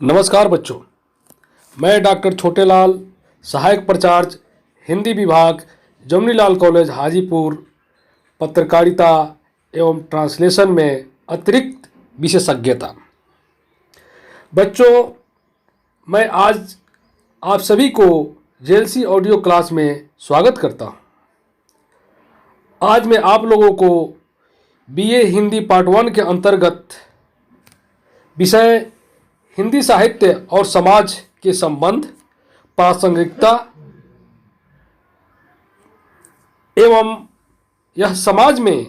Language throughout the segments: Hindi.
नमस्कार बच्चों, मैं डॉक्टर छोटेलाल, सहायक प्राचार्य हिंदी विभाग, जमुनीलाल कॉलेज हाजीपुर, पत्रकारिता एवं ट्रांसलेशन में अतिरिक्त विशेषज्ञता। बच्चों, मैं आज आप सभी को जेएलसी ऑडियो क्लास में स्वागत करता हूं। आज मैं आप लोगों को बीए हिंदी पार्ट 1 के अंतर्गत विषय हिंदी साहित्य और समाज के संबंध, प्रासंगिकता एवं यह समाज में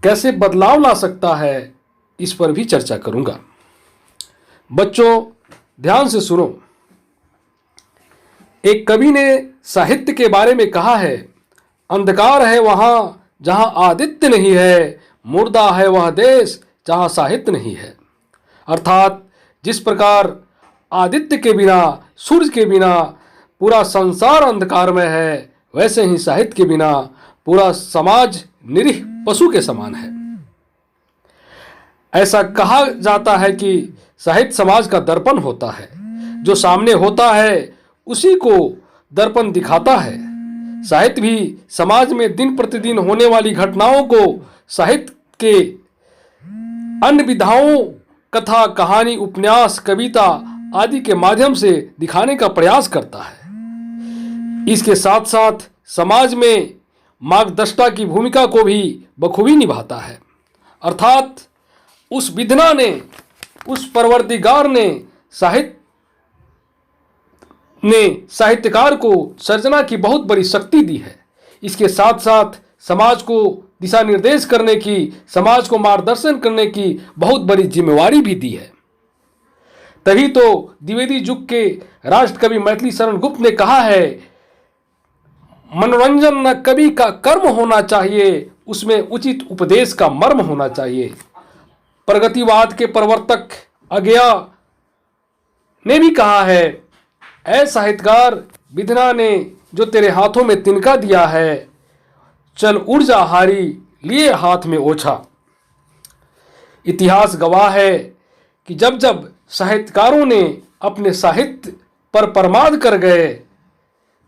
कैसे बदलाव ला सकता है, इस पर भी चर्चा करूंगा। बच्चों, ध्यान से सुनो। एक कवि ने साहित्य के बारे में कहा है, अंधकार है वहां जहां आदित्य नहीं है, मुर्दा है वह देश जहां साहित्य नहीं है। अर्थात जिस प्रकार आदित्य के बिना, सूर्य के बिना पूरा संसार अंधकार में है, वैसे ही साहित्य के बिना पूरा समाज निरीह पशु के समान है। ऐसा कहा जाता है कि साहित्य समाज का दर्पण होता है। जो सामने होता है उसी को दर्पण दिखाता है। साहित्य भी समाज में दिन प्रतिदिन होने वाली घटनाओं को साहित्य के अन्य विधाओं, कथा, कहानी, उपन्यास, कविता आदि के माध्यम से दिखाने का प्रयास करता है। इसके साथ साथ समाज में मार्गदर्शिता की भूमिका को भी बखूबी निभाता है। अर्थात उस विधना ने, उस परवरदिगार ने साहित्यकार को सर्जना की बहुत बड़ी शक्ति दी है। इसके साथ साथ समाज को दिशा निर्देश करने की, समाज को मार्गदर्शन करने की बहुत बड़ी जिम्मेवारी भी दी है। तभी तो द्विवेदी युग के राष्ट्र कवि मैथिली शरण गुप्त ने कहा है, मनोरंजन न कवि का कर्म होना चाहिए, उसमें उचित उपदेश का मर्म होना चाहिए। प्रगतिवाद के प्रवर्तक अज्ञा ने भी कहा है, ऐ साहित्यकार, विधना ने जो तेरे हाथों में तिनका दिया है, चल ऊर्जा हारी लिए हाथ में ओछा। इतिहास गवाह है कि जब जब साहित्यकारों ने अपने साहित्य पर प्रमाद कर गए,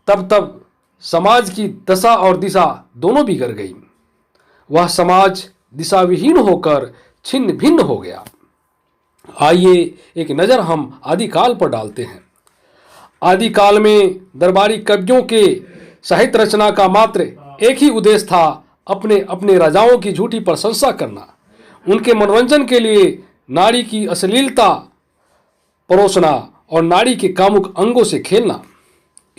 तब तब समाज की दशा और दिशा दोनों बिगड़ गई। वह समाज दिशा विहीन होकर छिन्न भिन्न हो गया। आइए एक नज़र हम आदिकाल पर डालते हैं। आदिकाल में दरबारी कवियों के साहित्य रचना का मात्र एक ही उद्देश्य था, अपने अपने राजाओं की झूठी प्रशंसा करना, उनके मनोरंजन के लिए नारी की अश्लीलता परोसना और नारी के कामुक अंगों से खेलना।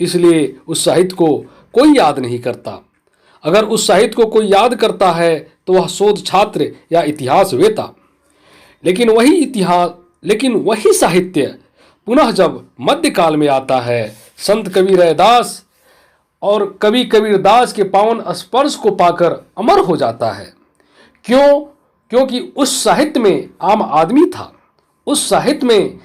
इसलिए उस साहित्य को कोई याद नहीं करता। अगर उस साहित्य को कोई याद करता है तो वह शोध छात्र या इतिहासवेता। लेकिन वही साहित्य पुनः जब मध्यकाल में आता है, संत कवि रैदास और कवि कबीरदास के पावन स्पर्श को पाकर अमर हो जाता है। क्योंकि उस साहित्य में आम आदमी था। उस साहित्य में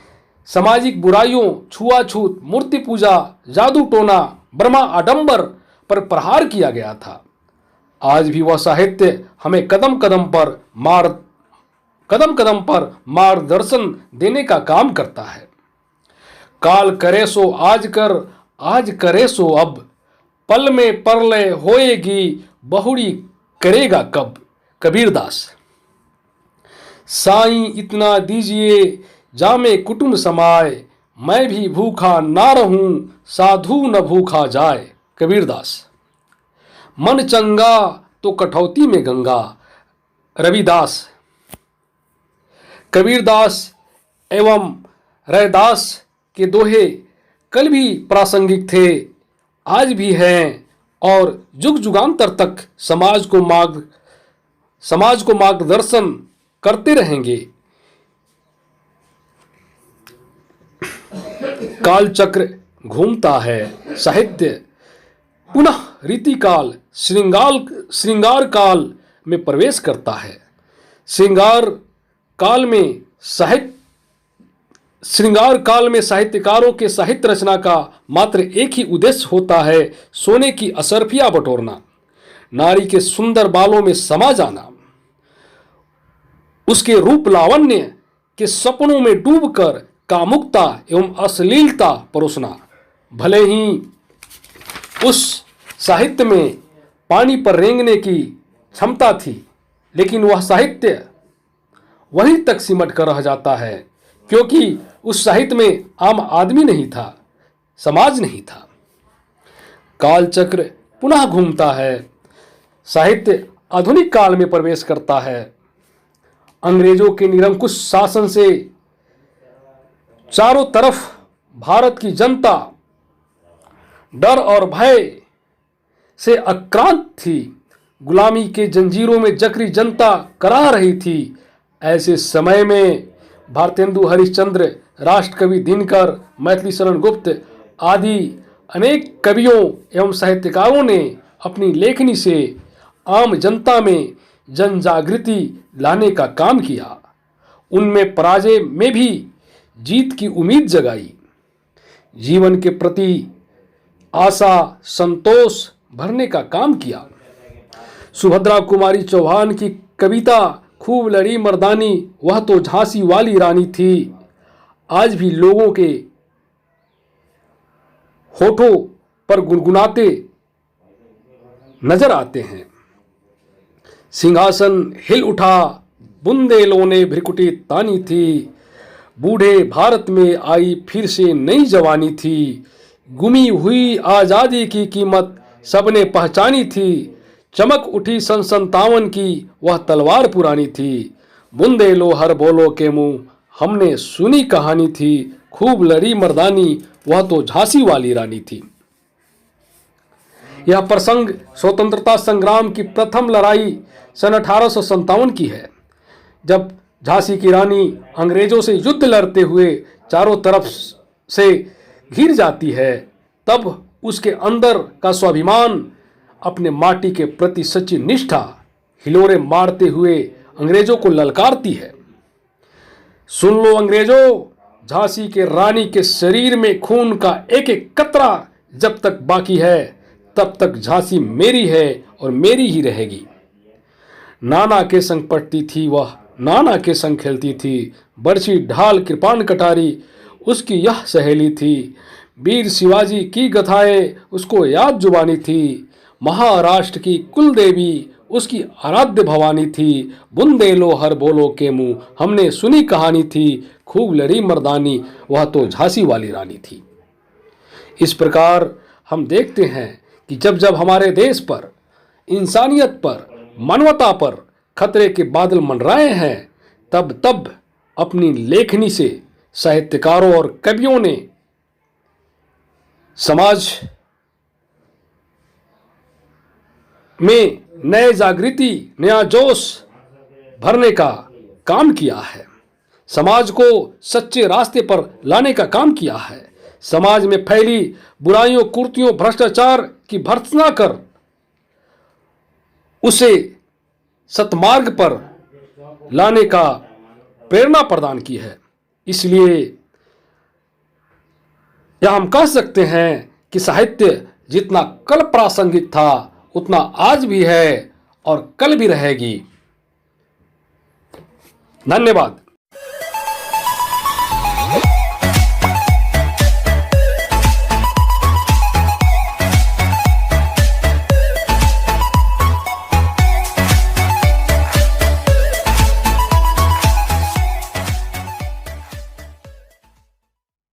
सामाजिक बुराइयों, छुआछूत, मूर्ति पूजा, जादू टोना, ब्रह्मा आडंबर पर प्रहार किया गया था। आज भी वह साहित्य हमें कदम कदम पर मार्गदर्शन देने का काम करता है। काल करे सो आज कर, आज करे सो अब, पल में परलय होएगी, बहुड़ी करेगा कब। कबीरदास। साईं इतना दीजिए जामे कुटुंब समाए, मैं भी भूखा ना रहूं, साधु न भूखा जाए। कबीरदास। मन चंगा तो कठौती में गंगा। रविदास। कबीरदास एवं रैदास के दोहे कल भी प्रासंगिक थे, आज भी हैं और युग युगांतर तक समाज को मार्गदर्शन करते रहेंगे। काल चक्र घूमता है, साहित्य पुनः रीतिकाल, श्रृंगार काल में प्रवेश करता है। श्रृंगार काल में साहित्यकारों के साहित्य रचना का मात्र एक ही उद्देश्य होता है, सोने की असरफियां बटोरना, नारी के सुंदर बालों में समा जाना, उसके रूप लावण्य के सपनों में डूबकर कामुकता एवं अश्लीलता परोसना। भले ही उस साहित्य में पानी पर रेंगने की क्षमता थी, लेकिन वह साहित्य वहीं तक सिमट कर रह जाता है, क्योंकि उस साहित्य में आम आदमी नहीं था, समाज नहीं था। कालचक्र पुनः घूमता है, साहित्य आधुनिक काल में प्रवेश करता है। अंग्रेजों के निरंकुश शासन से चारों तरफ भारत की जनता डर और भय से आक्रांत थी, गुलामी के जंजीरों में जकड़ी जनता कराह रही थी। ऐसे समय में भारतेंदु हरिश्चंद्र, राष्ट्रकवि दिनकर, मैथिली शरण गुप्त आदि अनेक कवियों एवं साहित्यकारों ने अपनी लेखनी से आम जनता में जन जागृति लाने का काम किया। उनमें पराजय में भी जीत की उम्मीद जगाई, जीवन के प्रति आशा संतोष भरने का काम किया। सुभद्रा कुमारी चौहान की कविता खूब लड़ी मर्दानी, वह तो झांसी वाली रानी थी, आज भी लोगों के होठों पर गुनगुनाते नजर आते हैं। सिंहासन हिल उठा, बुंदेलों ने भ्रिकुटी तानी थी, बूढ़े भारत में आई फिर से नई जवानी थी, गुमी हुई आजादी की कीमत सबने पहचानी थी, चमक उठी सन 57 की वह तलवार पुरानी थी, बुंदेलो हर बोलो के मुंह हमने सुनी कहानी थी, खूब लड़ी मर्दानी वह तो झांसी वाली रानी थी। यह प्रसंग स्वतंत्रता संग्राम की प्रथम लड़ाई सन 1857 की है, जब झांसी की रानी अंग्रेजों से युद्ध लड़ते हुए चारों तरफ से घिर जाती है। तब उसके अंदर का स्वाभिमान, अपने माटी के प्रति सच्ची निष्ठा हिलोरे मारते हुए अंग्रेजों को ललकारती है। सुन लो अंग्रेजों, झांसी के रानी के शरीर में खून का एक एक कतरा जब तक बाकी है, तब तक झांसी मेरी है और मेरी ही रहेगी। नाना के संग पढ़ती थी वह, नाना के संग खेलती थी, बरछी ढाल कृपाण कटारी उसकी यह सहेली थी, वीर शिवाजी की गथाएं उसको याद जुबानी थी, महाराष्ट्र की कुल देवी उसकी आराध्य भवानी थी, बुंदेलो हर बोलो के मुंह हमने सुनी कहानी थी, खूब लड़ी मर्दानी वह तो झांसी वाली रानी थी। इस प्रकार हम देखते हैं कि जब जब हमारे देश पर, इंसानियत पर, मानवता पर खतरे के बादल मंडराए हैं, तब तब अपनी लेखनी से साहित्यकारों और कवियों ने समाज में नए जागृति, नया जोश भरने का काम किया है, समाज को सच्चे रास्ते पर लाने का काम किया है, समाज में फैली बुराइयों, कुर्तियों, भ्रष्टाचार की भर्त्सना कर उसे सतमार्ग पर लाने का प्रेरणा प्रदान की है। इसलिए यह हम कह सकते हैं कि साहित्य जितना कल प्रासंगिक था उतना आज भी है और कल भी रहेगी। धन्यवाद।